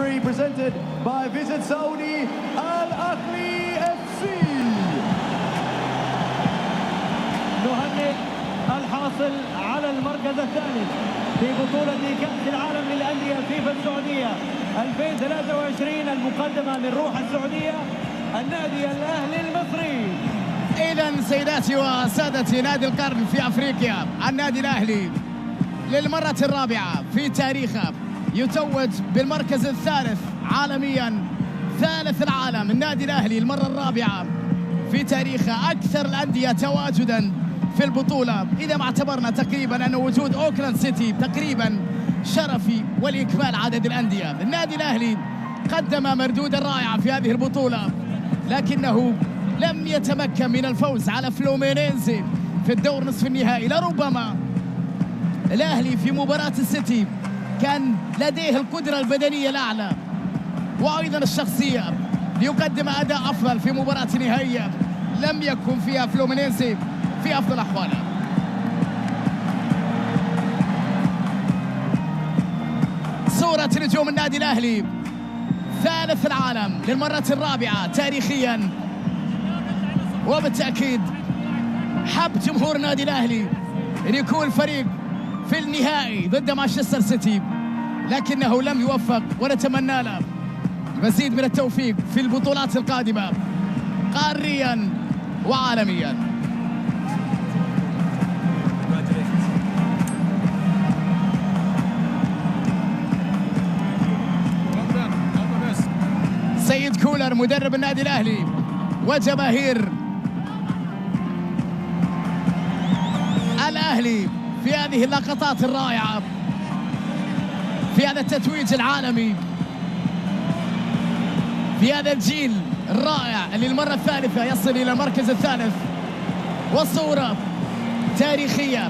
victory presented by Visit Saudi Al Ahly FC. نهنئ الحاصل على المركز الثالث في بطولة كأس العالم للأندية فيفا السعودية 2023 المقدمة من روح السعودية النادي الأهلي المصري. إذن سيداتي وسادتي، نادي القرن في أفريقيا النادي الأهلي للمرة الرابعة في تاريخه يتوج بالمركز الثالث عالميا، ثالث العالم. النادي الأهلي المرة الرابعة في تاريخه أكثر الأندية تواجدا في البطولة، إذا ما اعتبرنا تقريبا أن وجود أوكلاند سيتي تقريبا شرفي ولإكمال عدد الأندية. النادي الأهلي قدم مردودا رائعا في هذه البطولة، لكنه لم يتمكن من الفوز على فلومينينزي في الدور نصف النهائي. لربما الأهلي في مباراة السيتي كان لديه القدرة البدنية الأعلى وأيضا الشخصية ليقدم أداء أفضل في مباراة نهائية لم يكن فيها فلومينينزي في أفضل أحواله. صورة نجوم النادي الأهلي ثالث العالم للمرة الرابعة تاريخيا، وبالتأكيد حب جمهور النادي الأهلي أن يكون الفريق في النهائي ضد مانشستر سيتي، لكنه لم يوفق، ونتمنى له مزيد من التوفيق في البطولات القادمة قاريا وعالميا. سيد كولر مدرب النادي الأهلي وجماهير الأهلي في هذه اللقطات الرائعة في هذا التتويج العالمي، في هذا الجيل الرائع اللي المرة الثالثة يصل إلى المركز الثالث، والصورة تاريخية